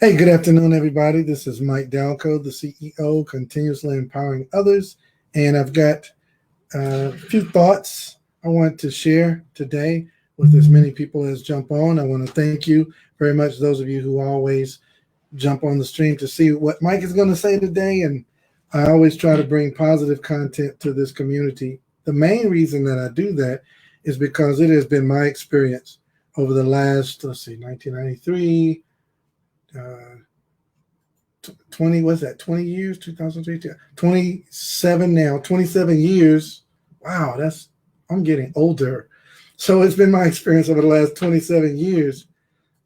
Hey, good afternoon, everybody. This is Mike Dalcoe, the CEO, continuously empowering others. And I've got a few thoughts I want to share today with as many people as jump on. I want to thank you very much, those of you who always jump on the stream to see what Mike is going to say today. And I always try to bring positive content to this community. The main reason that I do that is because it has been my experience over the last, 1993. 20, what's that, 20 years, 2003, 27 now, 27 years. Wow, I'm getting older. So it's been my experience over the last 27 years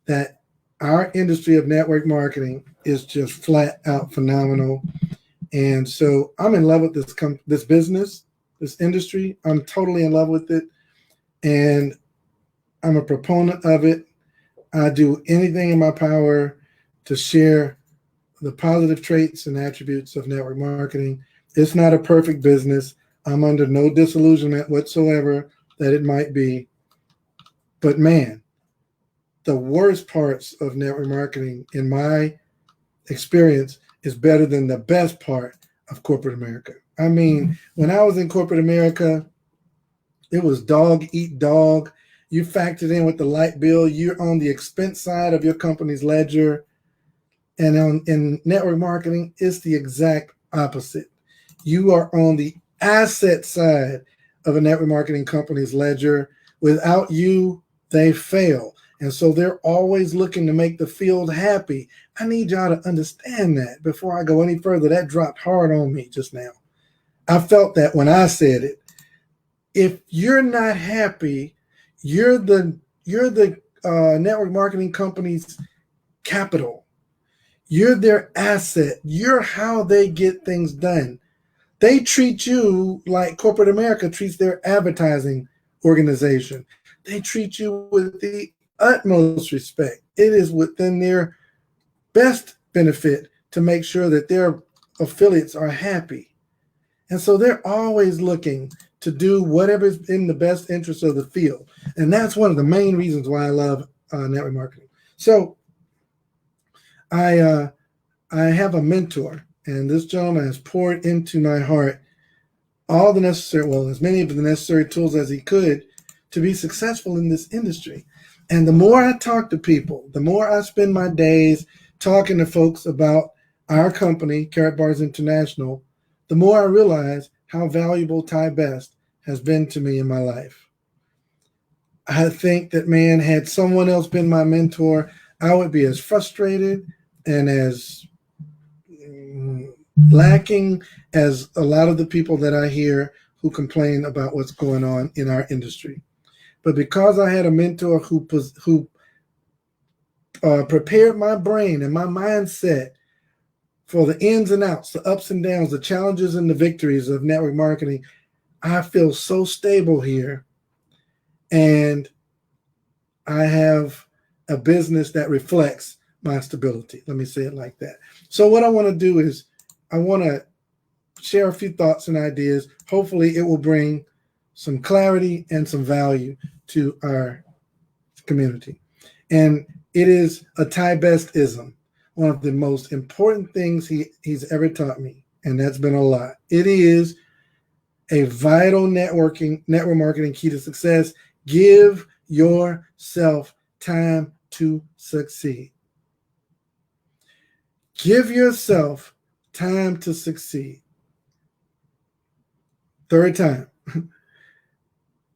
that our industry of network marketing is just flat out phenomenal. And so I'm in love with this business, this industry. I'm totally in love with it. And I'm a proponent of it. I do anything in my power to share the positive traits and attributes of network marketing. It's not a perfect business. I'm under no disillusionment whatsoever that it might be. But man, the worst parts of network marketing, in my experience, is better than the best part of corporate America. I mean, when I was in corporate America, it was dog eat dog. You factored in with the light bill. You're on the expense side of your company's ledger. And in network marketing, it's the exact opposite. You are on the asset side of a network marketing company's ledger. Without you, they fail. And so they're always looking to make the field happy. I need y'all to understand that before I go any further. That dropped hard on me just now. I felt that when I said it. If you're not happy, you're the network marketing company's capital. You're their asset. You're how they get things done. They treat you like corporate America treats their advertising organization. They treat you with the utmost respect. It is within their best benefit to make sure that their affiliates are happy. And so they're always looking to do whatever is in the best interest of the field. And that's one of the main reasons why I love network marketing. So I have a mentor, and this gentleman has poured into my heart all the necessary, well, as many of the necessary tools as he could to be successful in this industry. And the more I talk to people, the more I spend my days talking to folks about our company, Carrot Bars International, the more I realize how valuable Ty Best has been to me in my life. I think that, man, had someone else been my mentor, I would be as frustrated and as lacking as a lot of the people that I hear who complain about what's going on in our industry. But because I had a mentor who prepared my brain and my mindset for the ins and outs, the ups and downs, the challenges and the victories of network marketing, I feel so stable here. And I have a business that reflects my stability. Let me say it like that. So what I want to do is I want to share a few thoughts and ideas. Hopefully it will bring some clarity and some value to our community. And it is a Ty Best-ism, one of the most important things he's ever taught me, and that's been a lot. It is a vital network marketing key to success. Give yourself time to succeed. Give yourself time to succeed. Third time.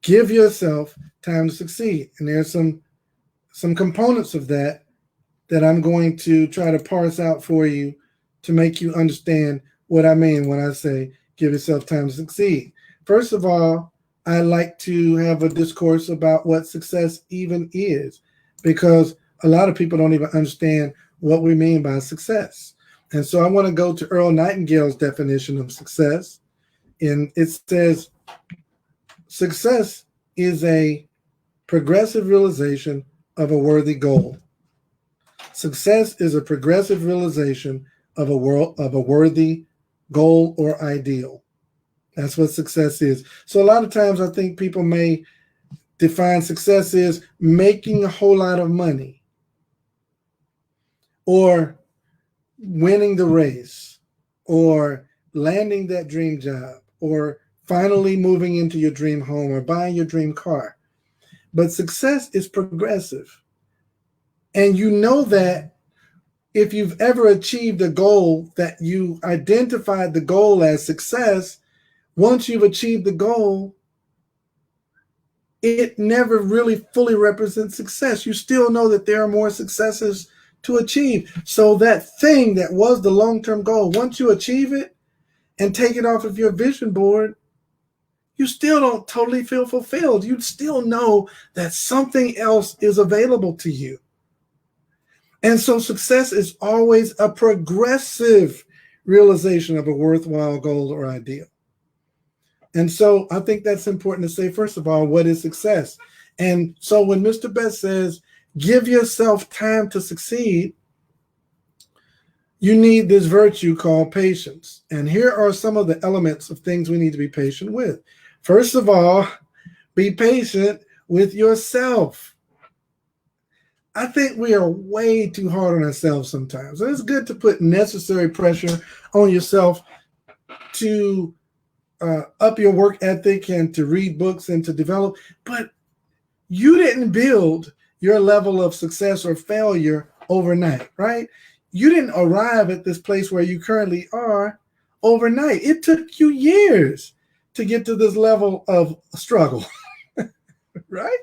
Give yourself time to succeed. And there's some components of that I'm going to try to parse out for you to make you understand what I mean when I say give yourself time to succeed. First of all, I like to have a discourse about what success even is, because a lot of people don't even understand what we mean by success. And so I want to go to Earl Nightingale's definition of success. And it says, success is a progressive realization of a worthy goal. Success is a progressive realization of a worthy goal or ideal. That's what success is. So a lot of times I think people may define success as making a whole lot of money, or winning the race, or landing that dream job, or finally moving into your dream home, or buying your dream car. But success is progressive. And you know that if you've ever achieved a goal that you identified the goal as success, once you've achieved the goal, it never really fully represents success. You still know that there are more successes to achieve. So that thing that was the long-term goal, once you achieve it and take it off of your vision board, you still don't totally feel fulfilled. You still know that something else is available to you. And so success is always a progressive realization of a worthwhile goal or ideal. And so I think that's important to say, first of all, what is success? And so when Mr. Best says, give yourself time to succeed, you need this virtue called patience. And here are some of the elements of things we need to be patient with. First of all, be patient with yourself. I think we are way too hard on ourselves sometimes. And it's good to put necessary pressure on yourself to up your work ethic and to read books and to develop, but you didn't build your level of success or failure overnight, right? You didn't arrive at this place where you currently are overnight. It took you years to get to this level of struggle, right?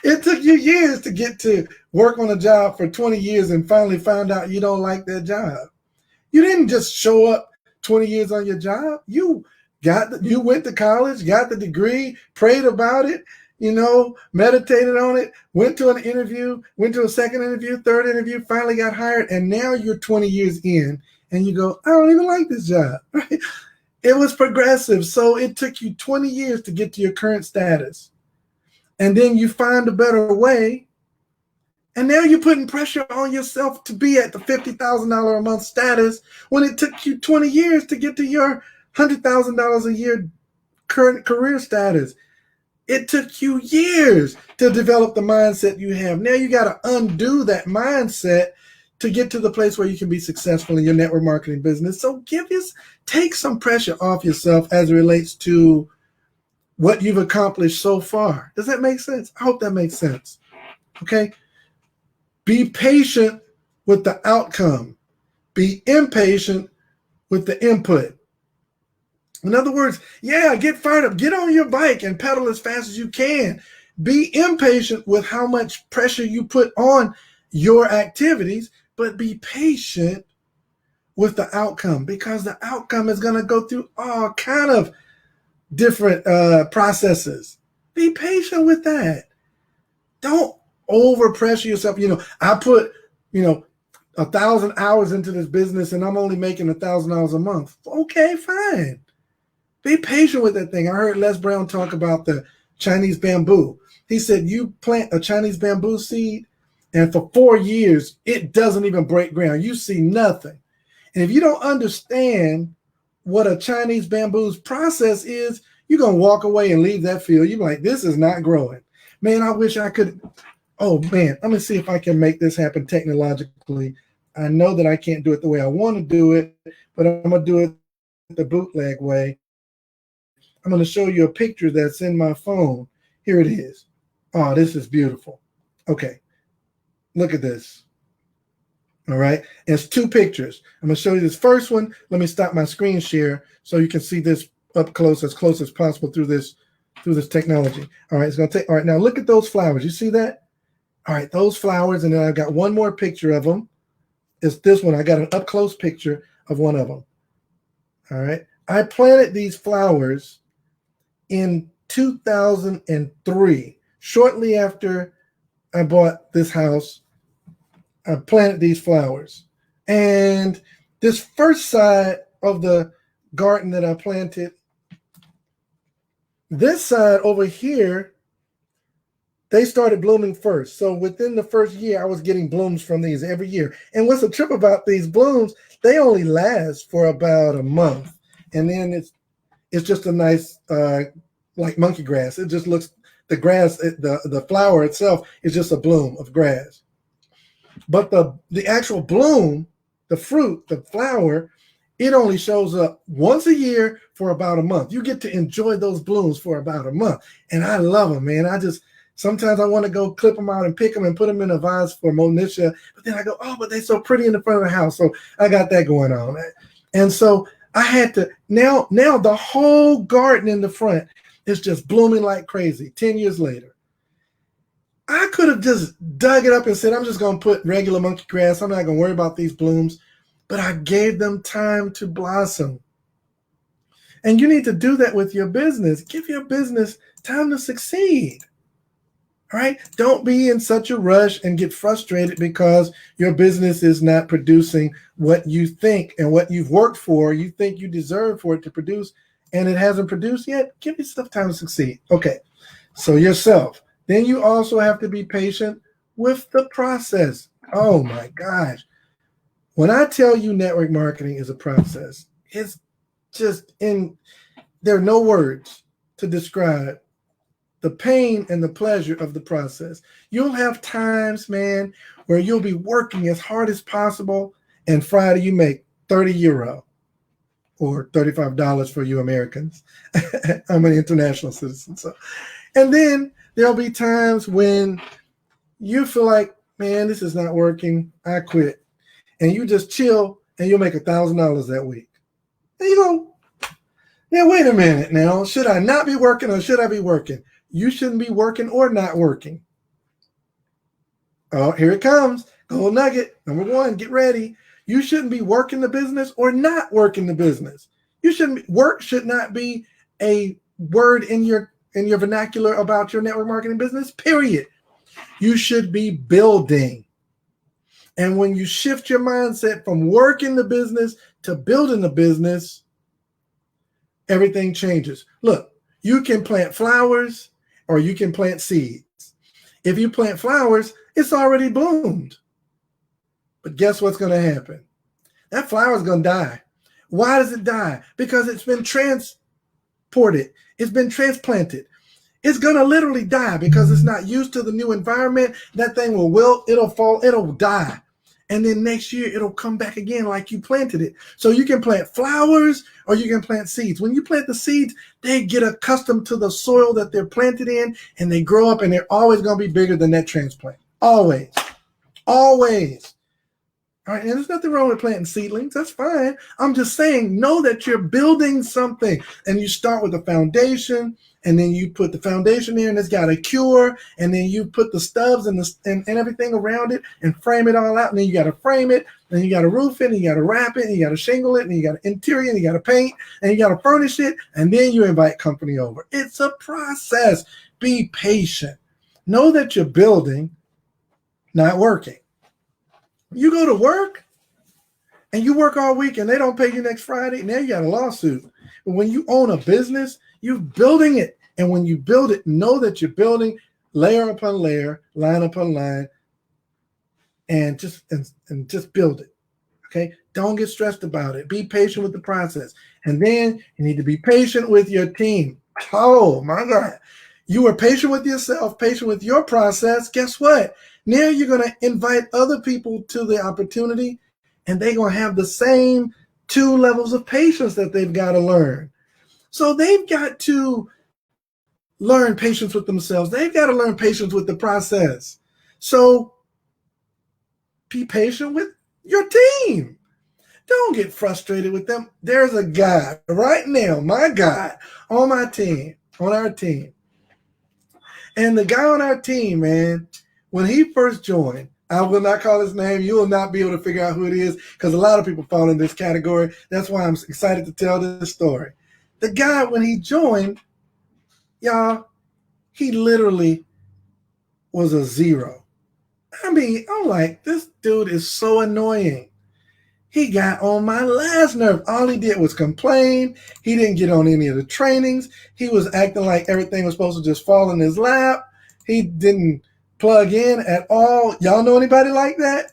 It took you years to get to work on a job for 20 years and finally found out you don't like that job. You didn't just show up 20 years on your job. You went to college, got the degree, prayed about it, meditated on it, went to an interview, went to a second interview, third interview, finally got hired, and now you're 20 years in, and you go, I don't even like this job. Right? It was progressive, so it took you 20 years to get to your current status. And then you find a better way, and now you're putting pressure on yourself to be at the $50,000 a month status when it took you 20 years to get to your $100,000 a year current career status. It took you years to develop the mindset you have. Now you got to undo that mindset to get to the place where you can be successful in your network marketing business. So take some pressure off yourself as it relates to what you've accomplished so far. Does that make sense? I hope that makes sense. Okay. Be patient with the outcome. Be impatient with the input. In other words, get fired up, get on your bike and pedal as fast as you can. Be impatient with how much pressure you put on your activities, but be patient with the outcome, because the outcome is going to go through all kind of different processes. Be patient with that. Don't overpressure yourself. I put, 1,000 hours into this business and I'm only making $1,000 a month. Okay, fine. Be patient with that thing. I heard Les Brown talk about the Chinese bamboo. He said you plant a Chinese bamboo seed and for 4 years, it doesn't even break ground. You see nothing. And if you don't understand what a Chinese bamboo's process is, you're going to walk away and leave that field. You're like, this is not growing. Man, I wish I could. Oh, man, let me see if I can make this happen technologically. I know that I can't do it the way I want to do it, but I'm going to do it the bootleg way. I'm going to show you a picture that's in my phone. Here it is. Oh, this is beautiful. Okay. Look at this. All right. It's 2 pictures. I'm going to show you this first one. Let me stop my screen share so you can see this up close as possible through this technology. All right. It's going to take. All right. Now look at those flowers. You see that? All right. Those flowers. And then I've got one more picture of them. It's this one. I got an up close picture of one of them. All right. I planted these flowers in 2003, shortly after I bought this house. I planted these flowers. And this first side of the garden that I planted, this side over here, they started blooming first. So within the first year, I was getting blooms from these every year. And what's the trip about these blooms? They only last for about a month. And then it's just a nice, like monkey grass. It just looks, the grass, the flower itself is just a bloom of grass. But the actual bloom, the fruit, the flower, it only shows up once a year for about a month. You get to enjoy those blooms for about a month. And I love them, man. Sometimes I want to go clip them out and pick them and put them in a vase for Monisha. But then I go, oh, but they're so pretty in the front of the house. So I got that going on. And so I had to, now the whole garden in the front is just blooming like crazy 10 years later. I could have just dug it up and said, I'm just going to put regular monkey grass. I'm not going to worry about these blooms. But I gave them time to blossom. And you need to do that with your business. Give your business time to succeed. All right? Don't be in such a rush and get frustrated because your business is not producing what you think and what you've worked for, you think you deserve for it to produce, and it hasn't produced yet. Give yourself time to succeed. Okay, so yourself. Then you also have to be patient with the process. Oh my gosh. When I tell you network marketing is a process, it's just there are no words to describe the pain and the pleasure of the process. You'll have times, man, where you'll be working as hard as possible, and Friday you make €30 or $35 for you Americans. I'm an international citizen. And then there'll be times when you feel like, man, this is not working. I quit. And you just chill and you'll make $1,000 that week. And you go, yeah, wait a minute now. Should I not be working or should I be working? You shouldn't be working or not working. Oh, here it comes. Gold nugget. Number one, get ready. You shouldn't be working the business or not working the business. Work should not be a word in your vernacular about your network marketing business, period. You should be building. And when you shift your mindset from working the business to building the business, everything changes. Look, you can plant flowers or you can plant seeds. If you plant flowers, it's already bloomed. But guess what's going to happen? That flower is going to die. Why does it die? Because it's been transported. It's been transplanted. It's going to literally die because it's not used to the new environment. That thing will wilt, it'll fall, it'll die. And then next year, it'll come back again like you planted it. So you can plant flowers or you can plant seeds. When you plant the seeds, they get accustomed to the soil that they're planted in and they grow up and they're always going to be bigger than that transplant. Always. Always. All right, and there's nothing wrong with planting seedlings. That's fine. I'm just saying, know that you're building something. And you start with a foundation, and then you put the foundation there, and it's got a cure, and then you put the stubs and everything around it and frame it all out. And then you got to frame it, and you got to roof it, and you got to wrap it, and you got to shingle it, and you got to interior, and you got to paint, and you got to furnish it, and then you invite company over. It's a process. Be patient. Know that you're building, not working. You go to work and you work all week and they don't pay you next Friday. Now you got a lawsuit. But when you own a business, you're building it. And when you build it, know that you're building layer upon layer, line upon line, and just build it. Okay? Don't get stressed about it. Be patient with the process. And then you need to be patient with your team. Oh my God. You are patient with yourself, patient with your process. Guess what? Now you're going to invite other people to the opportunity, and they're going to have the same 2 levels of patience that they've got to learn. So they've got to learn patience with themselves. They've got to learn patience with the process. So be patient with your team. Don't get frustrated with them. There's a guy right now, my guy, on my team, on our team. And the guy on our team, man, when he first joined, I will not call his name. You will not be able to figure out who it is because a lot of people fall in this category. That's why I'm excited to tell this story. The guy, when he joined, y'all, he literally was a 0. I mean, I'm like, this dude is so annoying. He got on my last nerve. All he did was complain. He didn't get on any of the trainings. He was acting like everything was supposed to just fall in his lap. He didn't plug in at all. Y'all know anybody like that?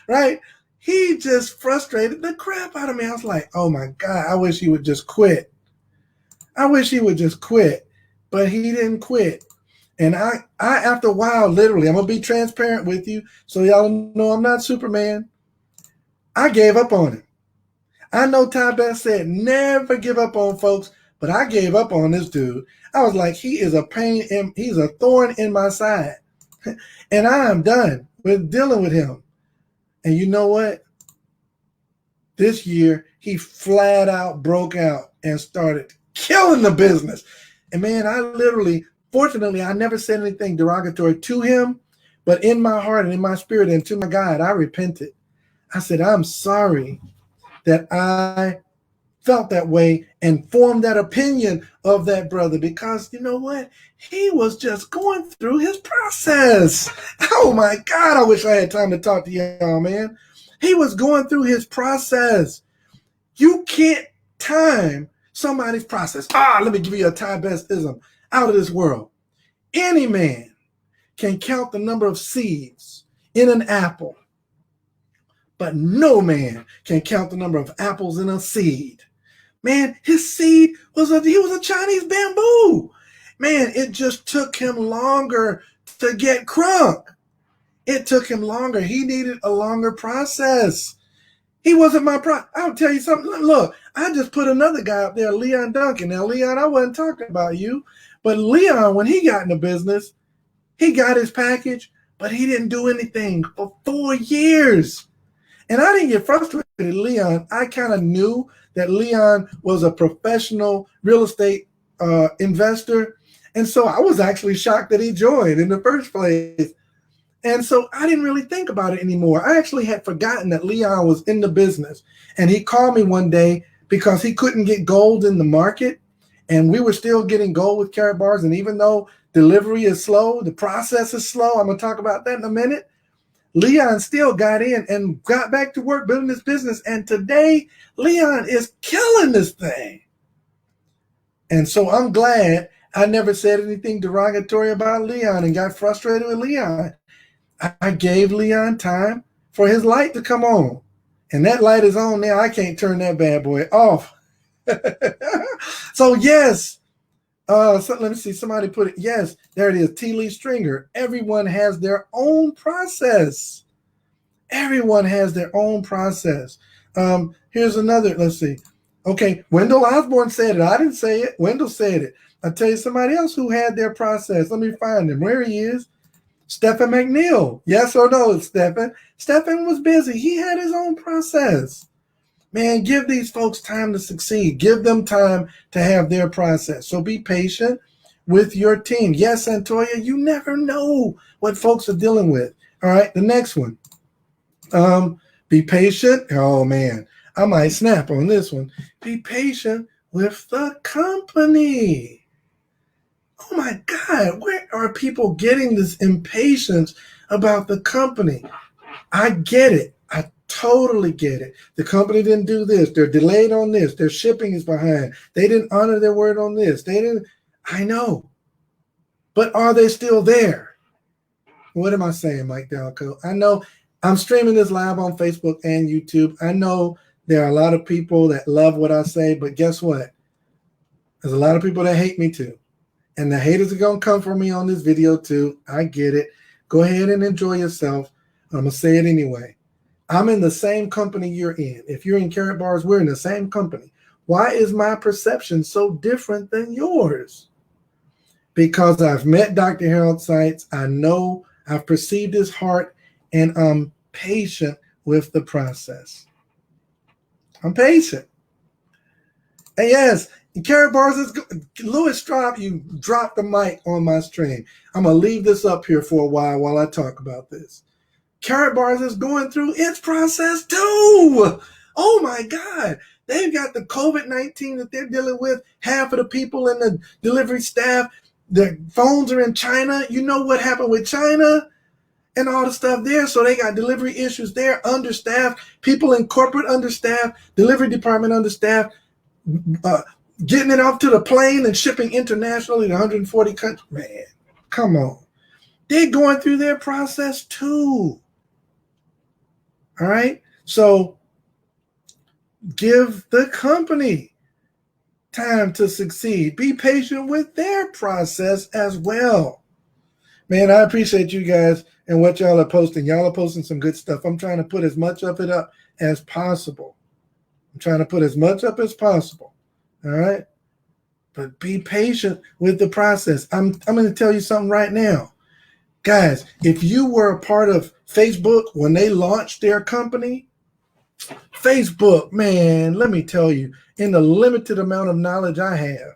Right? He just frustrated the crap out of me. I was like, oh my God, I wish he would just quit. I wish he would just quit. But he didn't quit. And I after a while, literally, I'm gonna be transparent with you, so y'all know I'm not Superman. I gave up on him. I know Ty Best said never give up on folks, but I gave up on this dude. I was like, he is a pain, he's a thorn in my side. And I am done with dealing with him. And you know what? This year, he flat out broke out and started killing the business. And man, I literally, fortunately, I never said anything derogatory to him, but in my heart and in my spirit and to my God, I repented. I said, I'm sorry that I felt that way and formed that opinion of that brother, because you know what? He was just going through his process. Oh my God, I wish I had time to talk to y'all, man. He was going through his process. You can't time somebody's process. Let me give you a Ty Bestism out of this world. Any man can count the number of seeds in an apple, but no man can count the number of apples in a seed. Man, his seed he was a Chinese bamboo. Man, it just took him longer to get crunk. It took him longer. He needed a longer process. He wasn't my I'll tell you something. Look, I just put another guy up there, Leon Duncan. Now, Leon, I wasn't talking about you, but Leon, when he got into business, he got his package, but he didn't do anything for 4 years. And I didn't get frustrated with Leon. I kind of knew that Leon was a professional real estate investor. And so I was actually shocked that he joined in the first place. And so I didn't really think about it anymore. I actually had forgotten that Leon was in the business. And he called me one day because he couldn't get gold in the market. And we were still getting gold with Karat bars. And even though delivery is slow, the process is slow. I'm going to talk about that in a minute. Leon still got in and got back to work building this business. And today, Leon is killing this thing. And so I'm glad I never said anything derogatory about Leon and got frustrated with Leon. I gave Leon time for his light to come on. And that light is on now. I can't turn that bad boy off. So, yes. So let me see. Somebody put it. Yes, there it is. T. Lee Stringer. Everyone has their own process. Everyone has their own process. Here's another. Let's see. Okay, Wendell Osborne said it. I didn't say it. Wendell said it. I'll tell you somebody else who had their process. Let me find him. Where he is. Stephen McNeil. Yes or no, Stephen? Stephen was busy. He had his own process. Man, give these folks time to succeed. Give them time to have their process. So be patient with your team. Yes, Antoya, you never know what folks are dealing with. All right, the next one. Be patient. Oh, man, I might snap on this one. Be patient with the company. Oh, my God, where are people getting this impatience about the company? I get it. I totally get it. The company didn't do this. They're delayed on this. Their shipping is behind. They didn't honor their word on this. I know. But are they still there? What am I saying, Mike Dalcoe? I know I'm streaming this live on Facebook and YouTube. I know there are a lot of people that love what I say, but guess what? There's a lot of people that hate me too. And the haters are going to come for me on this video too. I get it. Go ahead and enjoy yourself. I'm going to say it anyway. I'm in the same company you're in. If you're in Karat Bars, we're in the same company. Why is my perception so different than yours? Because I've met Dr. Harold Seitz. I know I've perceived his heart, and I'm patient with the process. I'm patient. And yes, Karat Bars is good. Louis Straub, you dropped the mic on my stream. I'm going to leave this up here for a while I talk about this. Karat Bars is going through its process too. Oh my God. They've got the COVID-19 that they're dealing with. Half of the people in the delivery staff, their phones are in China. You know what happened with China and all the stuff there. So they got delivery issues there, understaffed, people in corporate understaffed, delivery department understaffed, getting it off to the plane and shipping internationally to 140 countries. Man, come on. They're going through their process too. All right. So give the company time to succeed. Be patient with their process as well. Man, I appreciate you guys and what y'all are posting. Y'all are posting some good stuff. I'm trying to put as much of it up as possible. I'm trying to put as much up as possible. All right. But be patient with the process. I'm going to tell you something right now. Guys, if you were a part of Facebook when they launched their company, Facebook, man, let me tell you, in the limited amount of knowledge I have,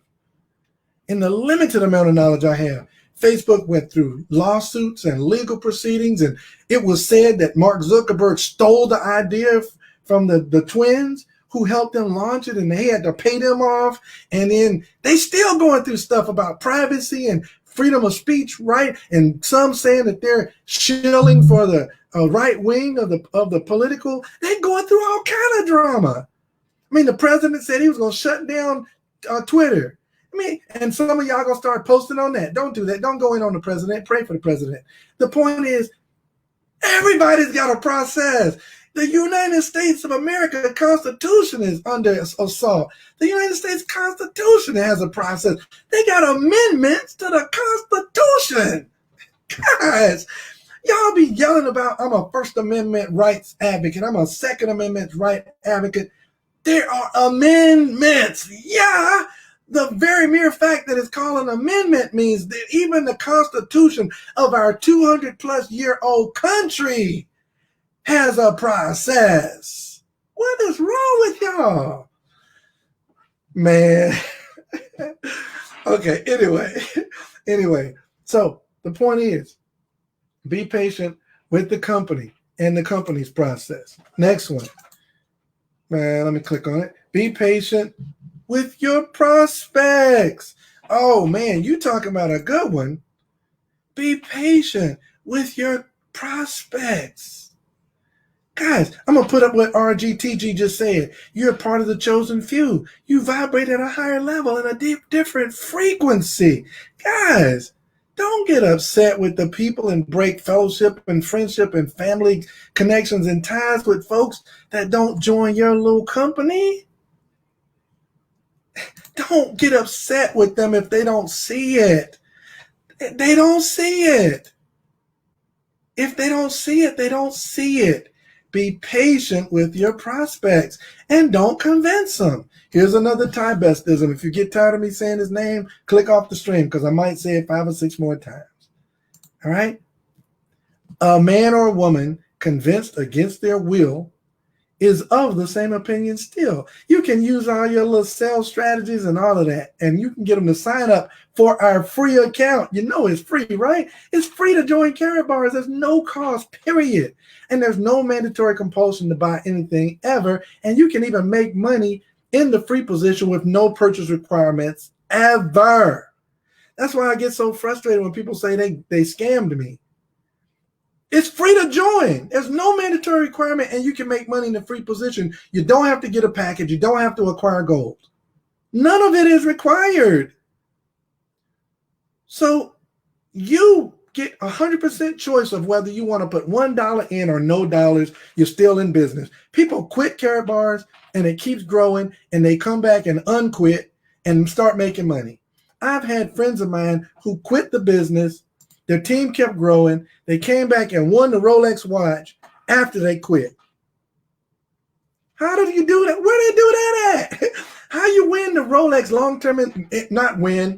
Facebook went through lawsuits and legal proceedings, and it was said that Mark Zuckerberg stole the idea from the twins who helped them launch it, and they had to pay them off. And then they still going through stuff about privacy and freedom of speech, right? And some saying that they're shilling for the right wing of the political. They're going through all kind of drama. I mean, the president said he was going to shut down Twitter. I mean, and some of y'all going to start posting on that. Don't do that. Don't go in on the president. Pray for the president. The point is, everybody's got a process. The United States of America Constitution is under assault. The United States Constitution has a process. They got amendments to the Constitution. Guys, y'all be yelling about, I'm a First Amendment rights advocate. I'm a Second Amendment right advocate. There are amendments. Yeah. The very mere fact that it's called an amendment means that even the Constitution of our 200-plus-year-old country has a process. What is wrong with y'all? Man. Okay, anyway. So the point is, be patient with the company and the company's process. Next one. Man, let me click on it. Be patient with your prospects. Oh, man, you talking about a good one. Be patient with your prospects. Guys, I'm going to put up what RGTG just said. You're part of the chosen few. You vibrate at a higher level in a different frequency. Guys, don't get upset with the people and break fellowship and friendship and family connections and ties with folks that don't join your little company. Don't get upset with them if they don't see it. They don't see it. If they don't see it, they don't see it. Be patient with your prospects and don't convince them. Here's another Ty Bestism. If you get tired of me saying his name, click off the stream because I might say it 5 or 6 more times. All right? A man or a woman convinced against their will is of the same opinion still. You can use all your little sales strategies and all of that, and you can get them to sign up for our free account. You know it's free, right? It's free to join Carrot Bars. There's no cost, period. And there's no mandatory compulsion to buy anything ever, and you can even make money in the free position with no purchase requirements ever. That's why I get so frustrated when people say they scammed me. It's free to join. There's no mandatory requirement, and you can make money in a free position. You don't have to get a package. You don't have to acquire gold. None of it is required. So you get 100% choice of whether you want to put $1 in or no dollars. You're still in business. People quit Carrot Bars, and it keeps growing, and they come back and unquit and start making money. I've had friends of mine who quit the business. Their team kept growing. They came back and won the Rolex watch after they quit. How did you do that? Where did they do that at? How you win the Rolex long-term,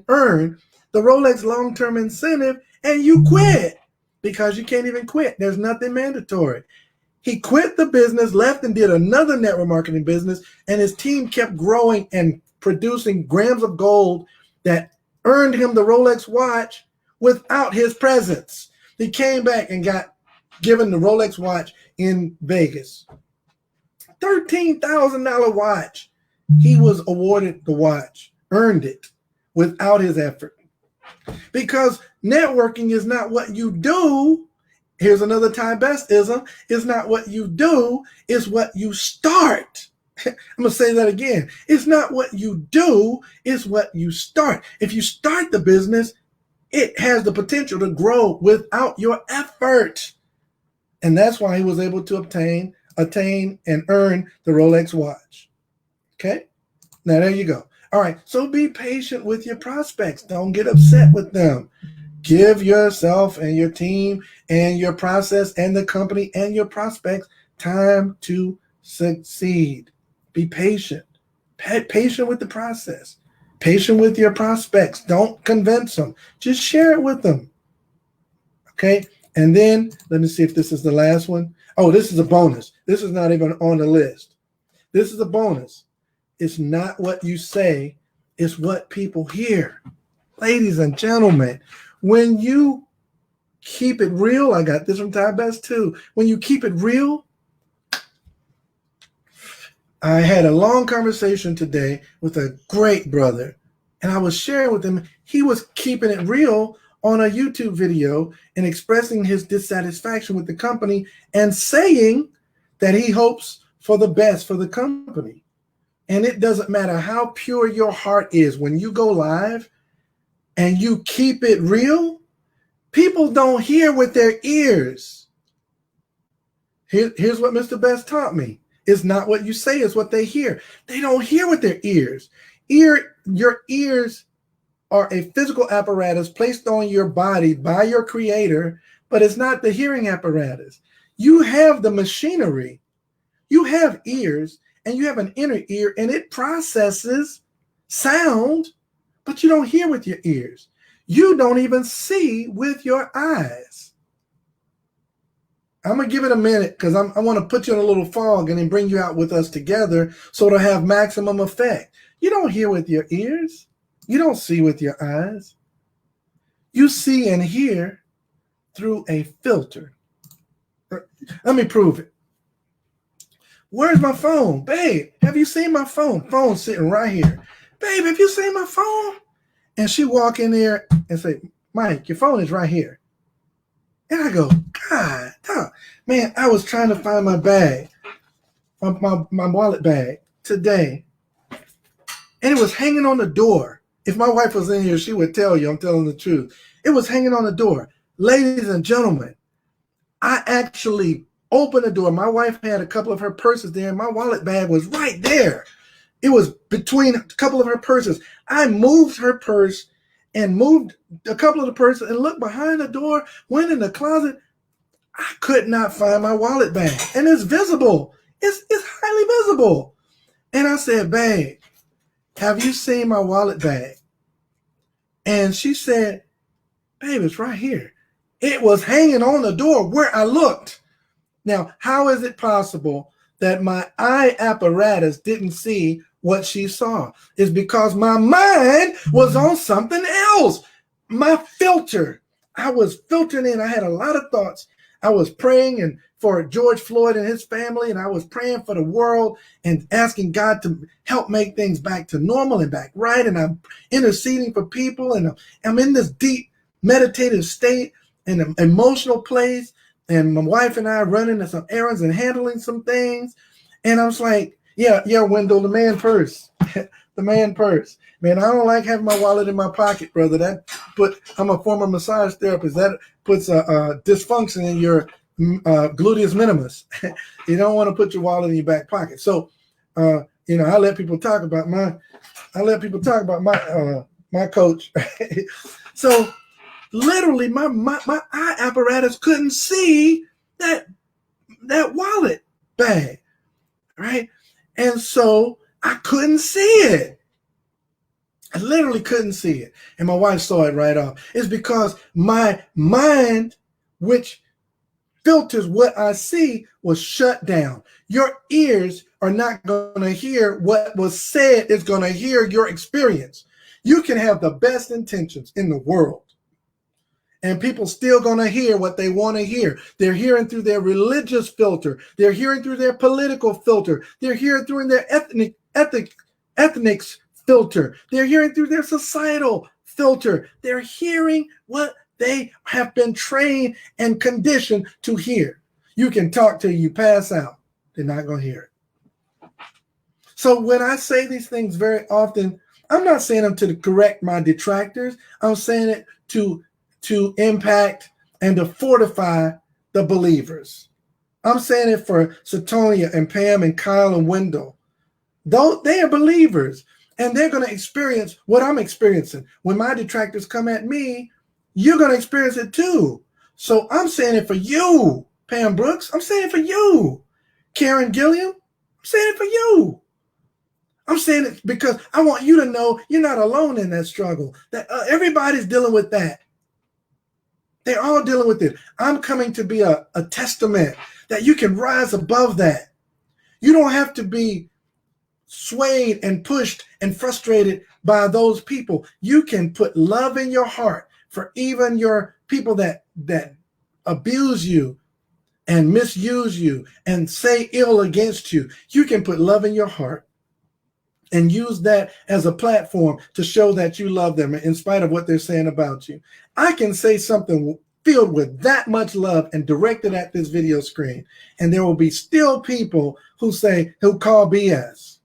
earn the Rolex long-term incentive and you quit? Because you can't even quit. There's nothing mandatory. He quit the business, left and did another network marketing business, and his team kept growing and producing grams of gold that earned him the Rolex watch without his presence. He came back and got given the Rolex watch in Vegas. $13,000 watch. He was awarded the watch, earned it without his effort. Because networking is not what you do. Here's another Ty Bestism. It's not what you do, it's what you start. I'm going to say that again. It's not what you do, it's what you start. If you start the business, it has the potential to grow without your effort. And that's why he was able to attain and earn the Rolex watch. Okay? Now, there you go. All right. So be patient with your prospects. Don't get upset with them. Give yourself and your team and your process and the company and your prospects time to succeed. Be patient. Patient with the process. Patient with your prospects. Don't convince them. Just share it with them. Okay? And then, let me see if this is the last one. Oh, this is a bonus. This is not even on the list. This is a bonus. It's not what you say, it's what people hear. Ladies and gentlemen, when you keep it real, I got this from Ty Best too. When you keep it real, I had a long conversation today with a great brother, and I was sharing with him, he was keeping it real on a YouTube video and expressing his dissatisfaction with the company and saying that he hopes for the best for the company. And it doesn't matter how pure your heart is when you go live and you keep it real, people don't hear with their ears. Here's what Mr. Best taught me. It's not what you say, it's what they hear. They don't hear with their ears. Your ears are a physical apparatus placed on your body by your creator, but it's not the hearing apparatus. You have the machinery. You have ears, and you have an inner ear, and it processes sound, but you don't hear with your ears. You don't even see with your eyes. I'm going to give it a minute because I want to put you in a little fog and then bring you out with us together so it'll have maximum effect. You don't hear with your ears. You don't see with your eyes. You see and hear through a filter. Let me prove it. Where's my phone? Babe, have you seen my phone? Phone's sitting right here. Babe, have you seen my phone? And she walk in there and say, Mike, your phone is right here. And I go, God, man, I was trying to find my bag, my wallet bag today, and it was hanging on the door. If my wife was in here, she would tell you I'm telling the truth. It was hanging on the door. Ladies and gentlemen, I actually opened the door. My wife had a couple of her purses there, and my wallet bag was right there. It was between a couple of her purses. I moved her purse and moved a couple of the purses and looked behind the door, went in the closet. I could not find my wallet bag. And it's visible. It's highly visible. And I said, babe, have you seen my wallet bag? And she said, babe, it's right here. It was hanging on the door where I looked. Now, how is it possible that my eye apparatus didn't see what she saw? It's because my mind was on something else. My filter. I was filtering in. I had a lot of thoughts. I was praying and for George Floyd and his family, and I was praying for the world and asking God to help make things back to normal and back right. And I'm interceding for people, and I'm in this deep meditative state and an emotional place. And my wife and I are running some errands and handling some things. And I was like, yeah, Wendell, the man purse. The man purse. Man, I don't like having my wallet in my pocket, brother. I'm a former massage therapist. That puts a dysfunction in your gluteus minimus. You don't want to put your wallet in your back pocket. So, I let people talk about my coach. So literally my eye apparatus couldn't see that wallet bag, right? And so I couldn't see it. I literally couldn't see it. And my wife saw it right off. It's because my mind, which filters what I see, was shut down. Your ears are not going to hear what was said. It's going to hear your experience. You can have the best intentions in the world, and people still going to hear what they want to hear. They're hearing through their religious filter. They're hearing through their political filter. They're hearing through their ethnics filter. They're hearing through their societal filter. They're hearing what they have been trained and conditioned to hear. You can talk till you pass out. They're not going to hear it. So when I say these things very often, I'm not saying them to correct my detractors. I'm saying it to impact and to fortify the believers. I'm saying it for Satonia and Pam and Kyle and Wendell. They are believers, and they're going to experience what I'm experiencing. When my detractors come at me, You're going to experience it too. So I'm saying it for you, Pam Brooks. I'm saying it for you, Karen Gilliam. I'm saying it for you. I'm saying it because I want you to know you're not alone in that struggle. That everybody's dealing with that. They're all dealing with it. I'm coming to be a testament that you can rise above that. You don't have to be swayed and pushed and frustrated by those people. You can put love in your heart for even your people that abuse you and misuse you and say ill against you. You can put love in your heart and use that as a platform to show that you love them in spite of what they're saying about you. I can say something filled with that much love and directed at this video screen, and there will be still people who call BS.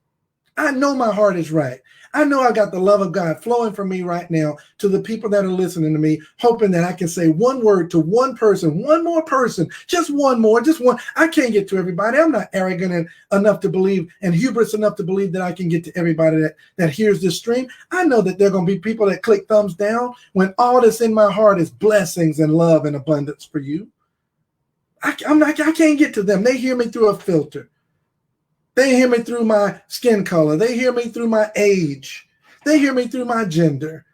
I know my heart is right. I know I got the love of God flowing from me right now to the people that are listening to me, hoping that I can say one word to one person, one more person, just one more, just one. I can't get to everybody. I'm not arrogant enough to believe and hubris enough to believe that I can get to everybody that hears this stream. I know that there are going to be people that click thumbs down when all that's in my heart is blessings and love and abundance for you. I can't get to them. They hear me through a filter. They hear me through my skin color. They hear me through my age. They hear me through my gender.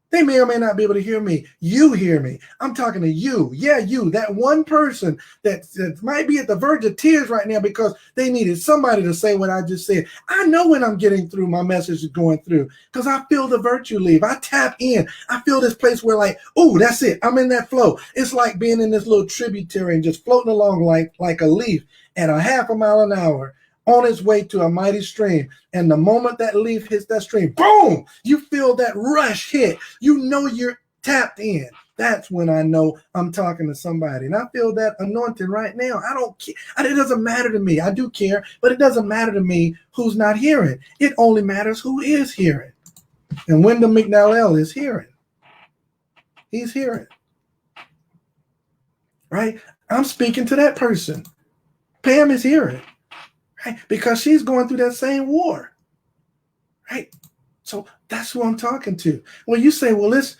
They may or may not be able to hear me. You hear me. I'm talking to you. Yeah, you, that one person that might be at the verge of tears right now because they needed somebody to say what I just said. I know when I'm getting through, my message is going through because I feel the virtue leave. I tap in. I feel this place where like, oh, that's it. I'm in that flow. It's like being in this little tributary and just floating along like a leaf at a half a mile an hour, on its way to a mighty stream. And the moment that leaf hits that stream, boom, you feel that rush hit. You know you're tapped in. That's when I know I'm talking to somebody. And I feel that anointing right now. I don't care. It doesn't matter to me. I do care, but it doesn't matter to me who's not hearing. It only matters who is hearing. And Wyndham McNally is hearing. He's hearing. Right? I'm speaking to that person. Pam is hearing. Right? Because she's going through that same war, right? So that's who I'm talking to. When you say, well, it's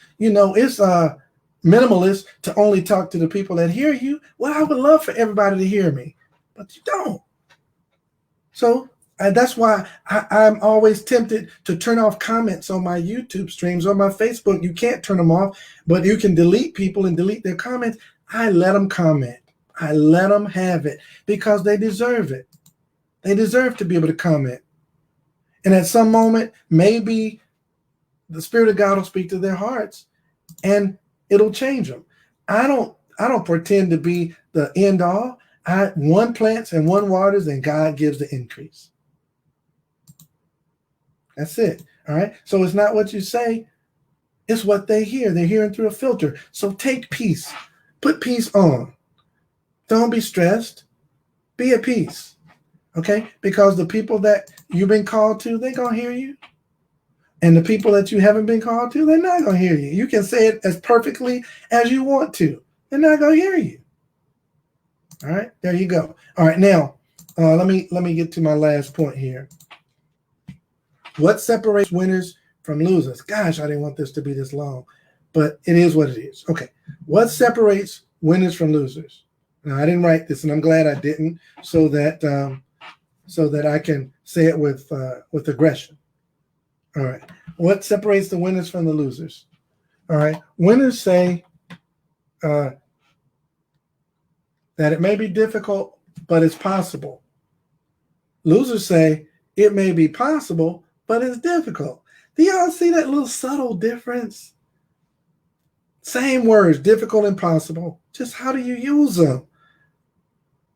minimalist to only talk to the people that hear you. Well, I would love for everybody to hear me, but you don't. So that's why I'm always tempted to turn off comments on my YouTube streams or my Facebook. You can't turn them off, but you can delete people and delete their comments. I let them comment. I let them have it because they deserve it. They deserve to be able to comment. And at some moment, maybe the Spirit of God will speak to their hearts and it'll change them. I don't pretend to be the end all. One plants and one waters and God gives the increase. That's it. All right. So it's not what you say, it's what they hear. They're hearing through a filter. So take peace. Put peace on. Don't be stressed. Be at peace. Okay, because the people that you've been called to, they're going to hear you. And the people that you haven't been called to, they're not going to hear you. You can say it as perfectly as you want to. They're not going to hear you. All right, there you go. All right, now, let me get to my last point here. What separates winners from losers? Gosh, I didn't want this to be this long, but it is what it is. Okay, what separates winners from losers? Now, I didn't write this, and I'm glad I didn't, so that I can say it with aggression. All right. What separates the winners from the losers? All right. Winners say that it may be difficult, but it's possible. Losers say it may be possible, but it's difficult. Do y'all see that little subtle difference? Same words, difficult and possible. Just how do you use them?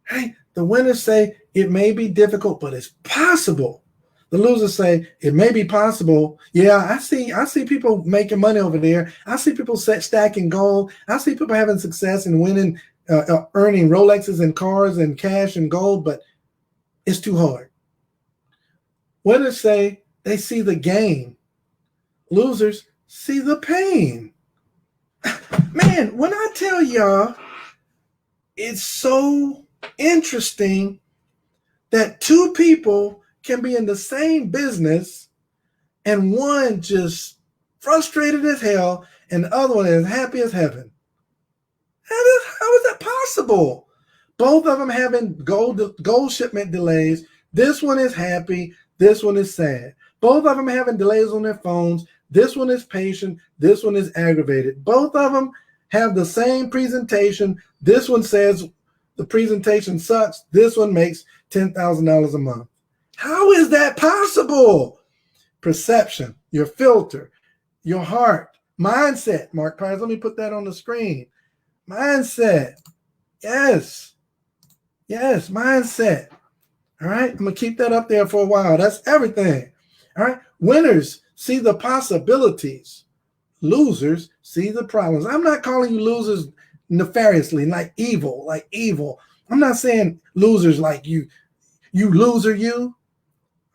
Hey, the winners say it may be difficult, but it's possible. The losers say it may be possible. Yeah, I see people making money over there. I see people stacking gold. I see people having success and winning, earning Rolexes and cars and cash and gold, but it's too hard. Winners say they see the gain. Losers see the pain. Man, when I tell y'all, it's so interesting that two people can be in the same business and one just frustrated as hell, and the other one is happy as heaven. How is that possible? Both of them having gold shipment delays. This one is happy. This one is sad. Both of them having delays on their phones. This one is patient. This one is aggravated. Both of them have the same presentation. This one says the presentation sucks. This one makes $10,000 a month. How is that possible? Perception, your filter, your heart, mindset. Mark Pires, let me put that on the screen. Mindset. Yes, mindset. All right, I'm going to keep that up there for a while. That's everything. All right, winners see the possibilities. Losers see the problems. I'm not calling you losers nefariously, like evil. I'm not saying losers like you loser you.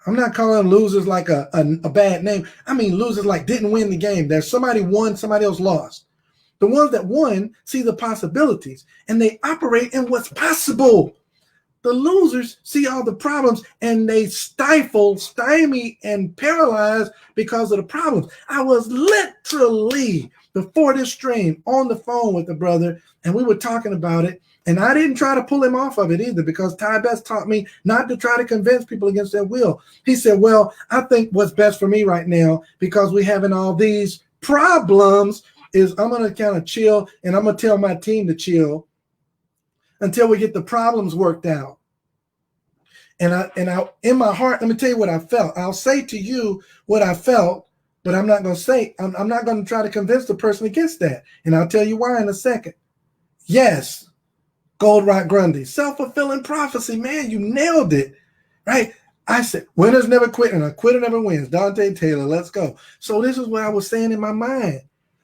I'm not calling losers like a bad name. I mean losers like didn't win the game. There's somebody won, somebody else lost. The ones that won see the possibilities and they operate in what's possible. The losers see all the problems and they stymie, and paralyze because of the problems. I was literally before this stream on the phone with the brother and we were talking about it. And I didn't try to pull him off of it either because Ty Best taught me not to try to convince people against their will. He said, well, I think what's best for me right now, because we're having all these problems, is I'm going to kind of chill and I'm going to tell my team to chill until we get the problems worked out. And I in my heart, let me tell you what I felt. I'll say to you what I felt, but I'm not going to say, I'm not going to try to convince the person against that. And I'll tell you why in a second. Yes. Gold Rock Grundy, self-fulfilling prophecy, man, you nailed it, right? I said, winners never quit and a quitter never wins. Dante Taylor, let's go. So this is what I was saying in my mind.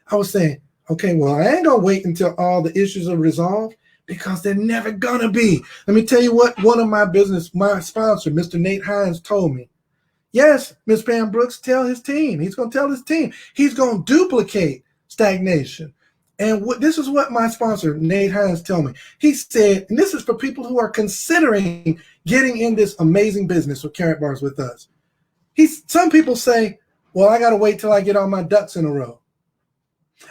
I was saying, okay, well, I ain't going to wait until all the issues are resolved because they're never going to be. Let me tell you what one of my sponsor, Mr. Nate Hines, told me. Yes, Ms. Pam Brooks, tell his team. He's going to tell his team. He's going to duplicate stagnation. And this is what my sponsor, Nate Hines, told me. He said, and this is for people who are considering getting in this amazing business with Carrot Bars with us. Some people say, well, I got to wait till I get all my ducks in a row.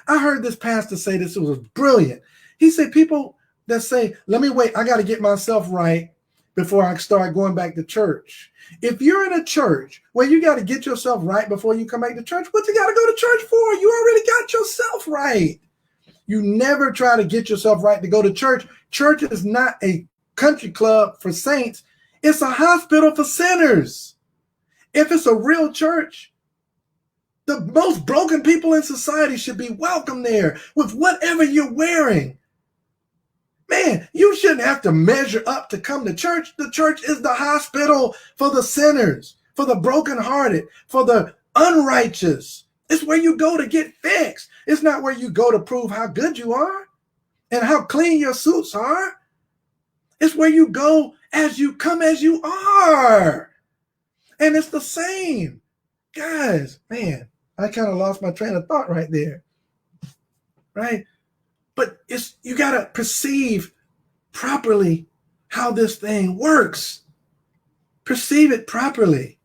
I heard this pastor say this, it was brilliant. He said, people that say, let me wait, I got to get myself right before I start going back to church. If you're in a church where you got to get yourself right before you come back to church, what you got to go to church for? You already got yourself right. You never try to get yourself right to go to church. Church is not a country club for saints. It's a hospital for sinners. If it's a real church, the most broken people in society should be welcome there with whatever you're wearing. Man, you shouldn't have to measure up to come to church. The church is the hospital for the sinners, for the brokenhearted, for the unrighteous. It's where you go to get fixed. It's not where you go to prove how good you are and how clean your suits are. It's where you go as you come as you are. And it's the same. Guys, man, I kind of lost my train of thought right there. Right? But you got to perceive properly how this thing works. Perceive it properly.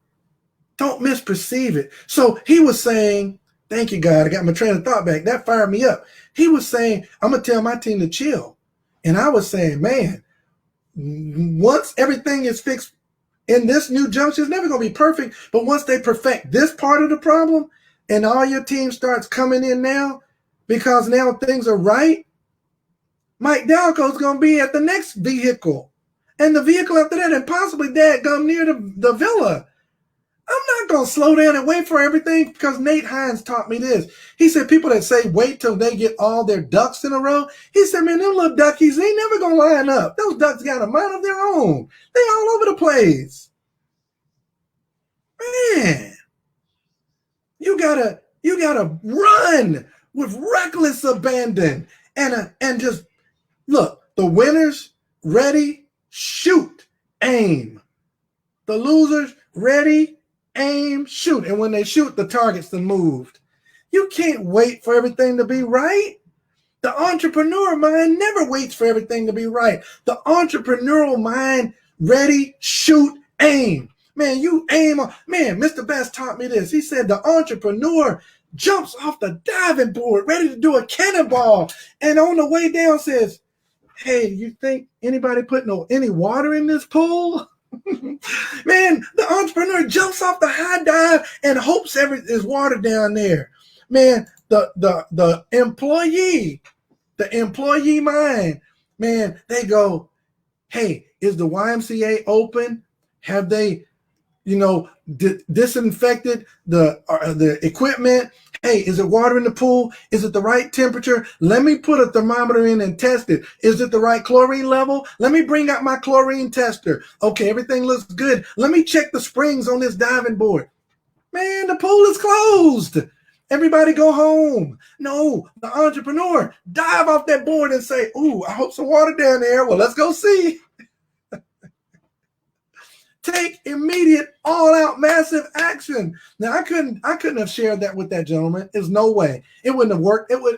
Don't misperceive it. So he was saying, thank you, God. I got my train of thought back. That fired me up. He was saying, I'm going to tell my team to chill. And I was saying, man, once everything is fixed in this new junction, it's never going to be perfect. But once they perfect this part of the problem and all your team starts coming in now, because now things are right, Mike Dalcoe is going to be at the next vehicle. And the vehicle after that, and possibly dadgum near the villa. I'm not going to slow down and wait for everything because Nate Hines taught me this. He said people that say wait till they get all their ducks in a row, he said, man, them little duckies, they ain't never going to line up. Those ducks got a mind of their own. They all over the place. Man, you gotta run with reckless abandon and just look, the winners ready, shoot, aim. The losers ready, aim, shoot. And when they shoot, the target's then moved. You can't wait for everything to be right. The entrepreneur mind never waits for everything to be right. The entrepreneurial mind, ready, shoot, aim. Man, you aim on. Man, Mr. Best taught me this. He said the entrepreneur jumps off the diving board, ready to do a cannonball. And on the way down says, hey, you think anybody put any water in this pool? Man, the entrepreneur jumps off the high dive and hopes there's water down there. Man, the employee mind, man, they go, hey, is the YMCA open? Have they, disinfected the equipment? Hey, is it water in the pool? Is it the right temperature? Let me put a thermometer in and test it. Is it the right chlorine level? Let me bring out my chlorine tester. Okay, everything looks good. Let me check the springs on this diving board. Man, the pool is closed. Everybody go home. No, the entrepreneur dive off that board and say, ooh, I hope some water down there. Well, let's go see. Take immediate, all-out, massive action. Now, I couldn't have shared that with that gentleman. There's no way. It wouldn't have worked. It would,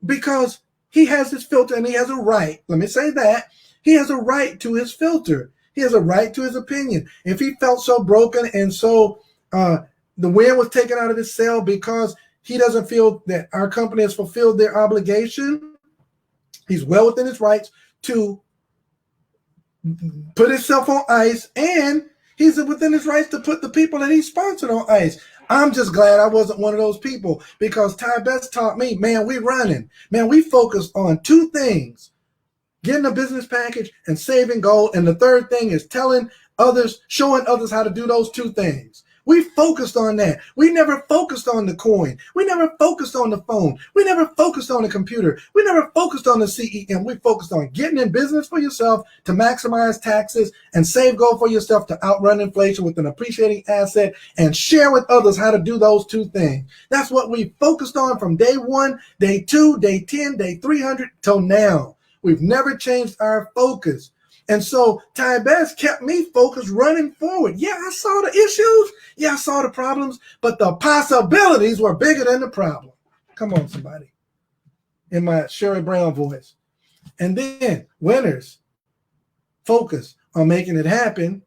because he has his filter and he has a right. Let me say that. He has a right to his filter. He has a right to his opinion. If he felt so broken and so the wind was taken out of his sail because he doesn't feel that our company has fulfilled their obligation, he's well within his rights to put himself on ice, and he's within his rights to put the people that he sponsored on ice. I'm just glad I wasn't one of those people, because Ty Best taught me, man, we running. Man, we focus on two things: getting a business package and saving gold. And the third thing is telling others, showing others how to do those two things. We focused on that. We never focused on the coin. We never focused on the phone. We never focused on the computer. We never focused on the CEM. We focused on getting in business for yourself to maximize taxes and save gold for yourself to outrun inflation with an appreciating asset and share with others how to do those two things. That's what we focused on from day 1, day 2, day 10, day 300 till now. We've never changed our focus. And so Ty Best kept me focused, running forward. Yeah, I saw the issues. Yeah, I saw the problems, but the possibilities were bigger than the problem. Come on, somebody. In my Sherry Brown voice. And then winners focus on making it happen,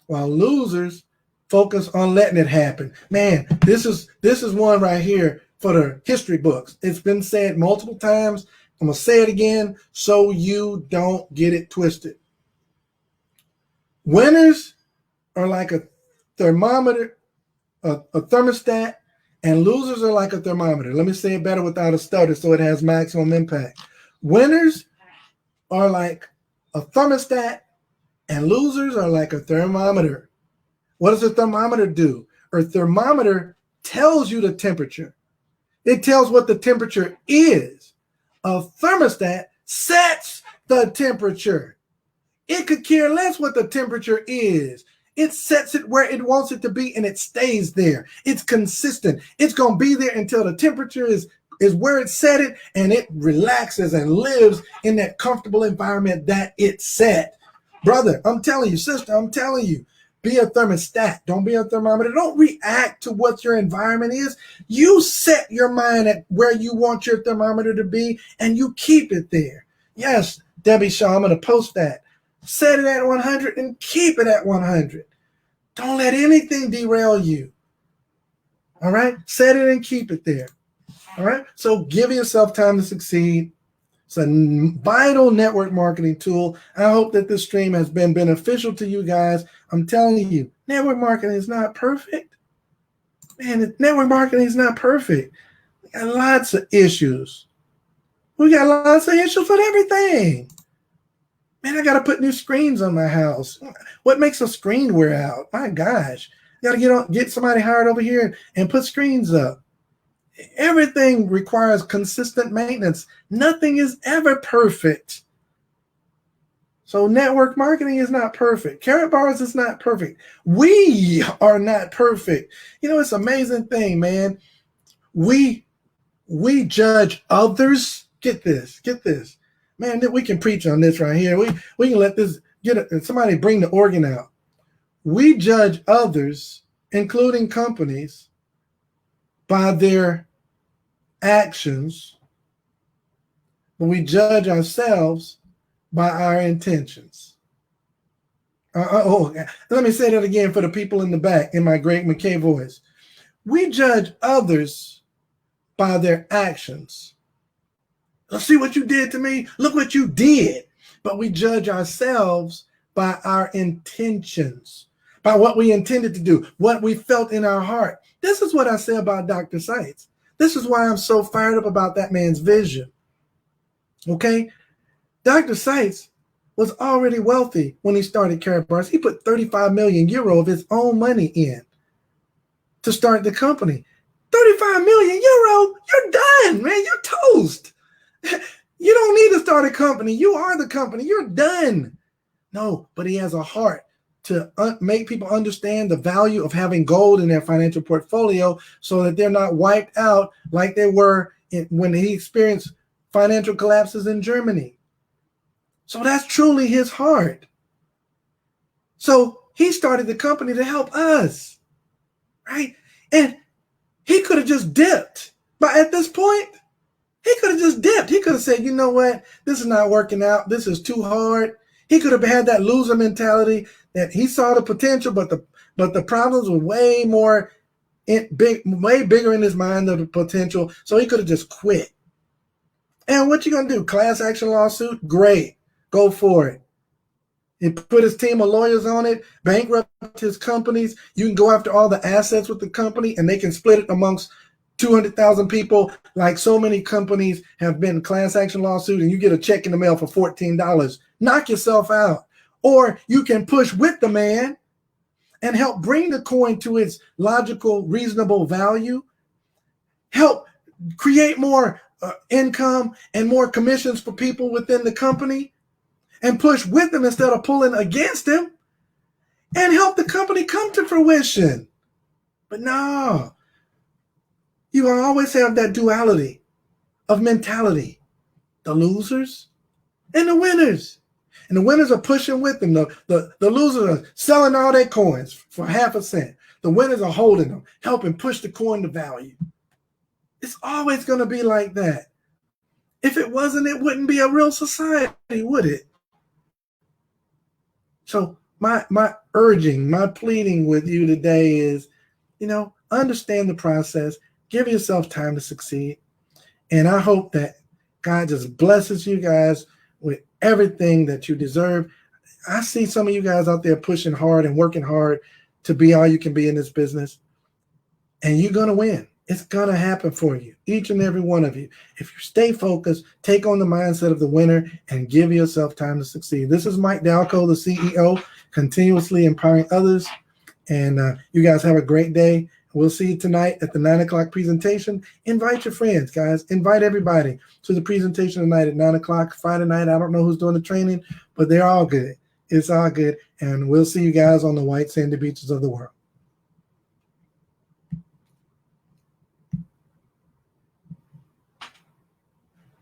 while losers focus on letting it happen. Man, this is one right here for the history books. It's been said multiple times. I'm going to say it again so you don't get it twisted. Winners are like a thermometer, a thermostat, and losers are like a thermometer. Let me say it better without a stutter so it has maximum impact. Winners are like a thermostat, and losers are like a thermometer. What does a thermometer do? A thermometer tells you the temperature. It tells what the temperature is. A thermostat sets the temperature. It could care less what the temperature is. It sets it where it wants it to be, and it stays there. It's consistent. It's going to be there until the temperature is where it set it, and it relaxes and lives in that comfortable environment that it set. Brother, I'm telling you, sister, I'm telling you, be a thermostat. Don't be a thermometer. Don't react to what your environment is. You set your mind at where you want your thermometer to be, and you keep it there. Yes, Debbie Shaw, I'm going to post that. Set it at 100 and keep it at 100. Don't let anything derail you. All right? Set it and keep it there. All right? So give yourself time to succeed. It's a vital network marketing tool. I hope that this stream has been beneficial to you guys. I'm telling you, network marketing is not perfect. Man, network marketing is not perfect. We got lots of issues. We got lots of issues with everything. Man, I got to put new screens on my house. What makes a screen wear out? My gosh. Got to get somebody hired over here and put screens up. Everything requires consistent maintenance. Nothing is ever perfect. So network marketing is not perfect. Carrot bars is not perfect. We are not perfect. You know, it's an amazing thing, man. We judge others. Get this. Man, we can preach on this right here. We can let this somebody bring the organ out. We judge others, including companies, by their actions, but we judge ourselves by our intentions. Let me say that again for the people in the back in my Greg McKay voice. We judge others by their actions. Let's see what you did to me. Look what you did. But we judge ourselves by our intentions, by what we intended to do, what we felt in our heart. This is what I say about Dr. Seitz. This is why I'm so fired up about that man's vision. Okay? Dr. Seitz was already wealthy when he started Karatbars. He put 35 million euro of his own money in to start the company. 35 million euro? You're done, man. You're toast. You don't need to start a company. You are the company. You're done. No, but he has a heart to make people understand the value of having gold in their financial portfolio so that they're not wiped out like they were when he experienced financial collapses in Germany. So that's truly his heart. So he started the company to help us, right? And he could have just dipped. But at this point, he could have just dipped. He could have said, you know what? This is not working out. This is too hard. He could have had that loser mentality that he saw the potential, but the problems were way bigger in his mind than the potential. So he could have just quit. And what you gonna do? Class action lawsuit? Great. Go for it. He put his team of lawyers on it, bankrupt his companies. You can go after all the assets with the company, and they can split it amongst 200,000 people, like so many companies have been class action lawsuit, and you get a check in the mail for $14. Knock yourself out. Or you can push with the man and help bring the coin to its logical, reasonable value, help create more income and more commissions for people within the company, and push with them instead of pulling against them, and help the company come to fruition. But no, you will always have that duality of mentality, the losers and the winners. And the winners are pushing with them. The losers are selling all their coins for half a cent. The winners are holding them, helping push the coin to value. It's always going to be like that. If it wasn't, it wouldn't be a real society, would it? So my urging, my pleading with you today is, understand the process. Give yourself time to succeed. And I hope that God just blesses you guys with everything that you deserve. I see some of you guys out there pushing hard and working hard to be all you can be in this business. And you're going to win. It's going to happen for you, each and every one of you. If you stay focused, take on the mindset of the winner, and give yourself time to succeed. This is Mike Dalcoe, the CEO, continuously empowering others. And you guys have a great day. We'll see you tonight at the 9 o'clock presentation. Invite your friends, guys. Invite everybody to the presentation tonight at 9 o'clock Friday night. I don't know who's doing the training, but they're all good. It's all good. And we'll see you guys on the white sandy beaches of the world.